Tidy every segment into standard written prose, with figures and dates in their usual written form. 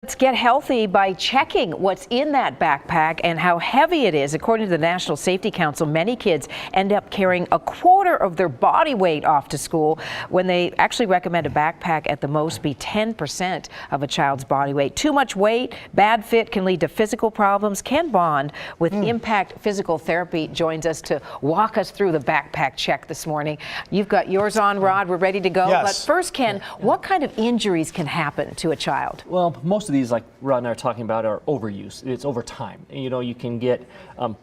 Let's get healthy by checking what's in that backpack and how heavy it is. According to the National Safety Council, many kids end up carrying a quarter of their body weight off to school when they actually recommend a backpack at the most be 10% of a child's body weight. Too much weight, bad fit can lead to physical problems. Ken Bond with Impact Physical Therapy joins us to walk us through the backpack check this morning. You've got yours on, Rod. We're ready to go. Yes. But first, Ken, what kind of injuries can happen to a child? Well, most of these, like Rod and I are talking about, are overuse. It's over time. You know, you can get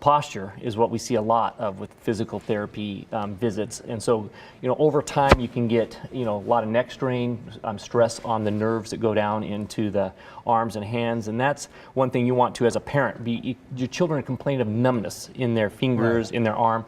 posture is what we see a lot of with physical therapy visits. And so, you know, over time you can get, you know, a lot of neck strain, stress on the nerves that go down into the arms and hands. And that's one thing you want to, as a parent, your children complain of numbness in their fingers, in their arm.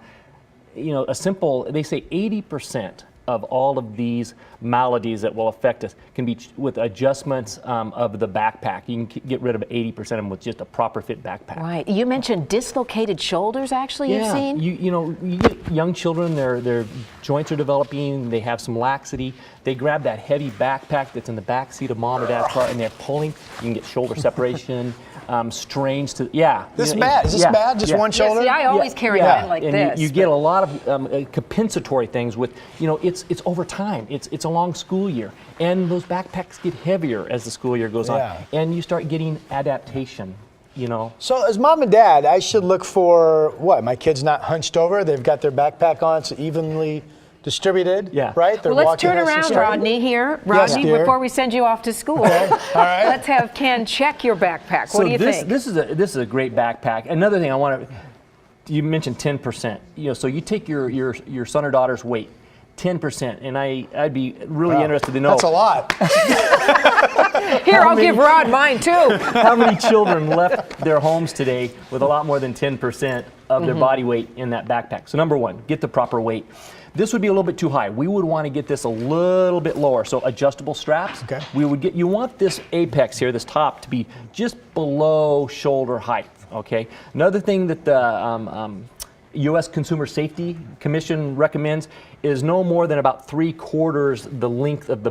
You know, they say 80% of all of these maladies that will affect us can be with adjustments of the backpack. You can get rid of 80% of them with just a proper fit backpack. Right. You mentioned dislocated shoulders, actually, you've seen? You know, you get young children, their joints are developing, they have some laxity. They grab that heavy backpack that's in the back seat of mom or dad's car and they're pulling. You can get shoulder separation. Strains to, This bad? Is this bad? Just one shoulder? Yeah, see, I always carry mine like and this. You get a lot of compensatory things with, you know, it's over time. It's a long school year. And those backpacks get heavier as the school year goes on. And you start getting adaptation, you know. So as mom and dad, I should look for what? My kid's not hunched over. They've got their backpack on, so evenly distributed, right? They're well, let's turn around, Rodney, here. Rodney, before we send you off to school, All right. let's have Ken check your backpack. What do you think? This is a great backpack. Another thing I want to, you mentioned 10%. You know, so you take your son or daughter's weight, 10%, and I'd be really interested to know. That's a lot. Here, I'll give Rod mine too. How many children left their homes today with a lot more than 10% of their body weight in that backpack? So number one, get the proper weight. This would be a little bit too high. We would want to get this a little bit lower. So adjustable straps. Okay. You want this apex here, this top, to be just below shoulder height. Okay. Another thing that the U.S. Consumer Safety Commission recommends is no more than about 3/4 the length of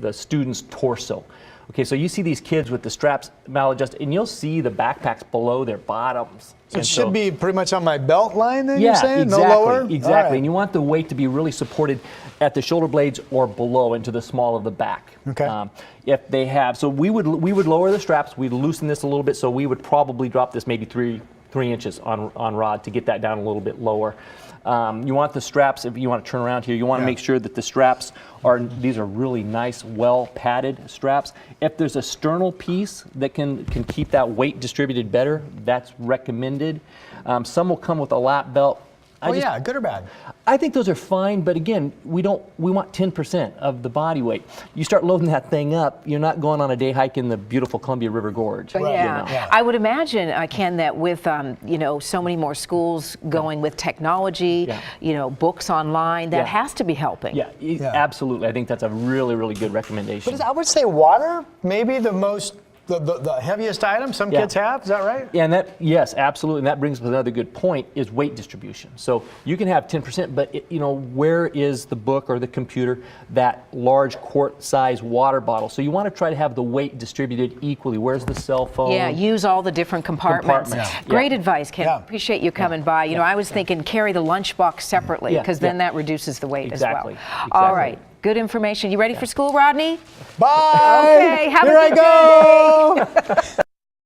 the student's torso. Okay, so you see these kids with the straps maladjusted, and you'll see the backpacks below their bottoms. So it should be pretty much on my belt line, then, yeah, you're saying? Exactly, no lower? Exactly, right. And you want the weight to be really supported at the shoulder blades or below into the small of the back. Okay. If they have, so we would lower the straps, we'd loosen this a little bit, so we would probably drop this maybe three inches on Rod to get that down a little bit lower. You want the straps, if you want to turn around here, you want to make sure that the straps these are really nice, well padded straps. If there's a sternal piece that can keep that weight distributed better, that's recommended. Some will come with a lap belt. Good or bad? I think those are fine, but again, we want 10% of the body weight. You start loading that thing up, you're not going on a day hike in the beautiful Columbia River Gorge. Right. Yeah. I would imagine, Ken, that with you know, so many more schools going with technology, you know, books online, that has to be helping. Yeah, absolutely. I think that's a really, really good recommendation. But I would say water, maybe the heaviest item some kids have. Is that right? Yeah, and yes, absolutely. And that brings up another good point, is weight distribution. So you can have 10%, but you know, where is the book or the computer, that large quart-size water bottle? So you want to try to have the weight distributed equally. Where's the cell phone? Yeah, use all the different compartments. Great advice, Ken. Appreciate you coming by. You know, I was thinking carry the lunchbox separately, because then that reduces the weight as well. All right. Good information. You ready for school, Rodney? Bye. Okay. Have Here a good I go. day.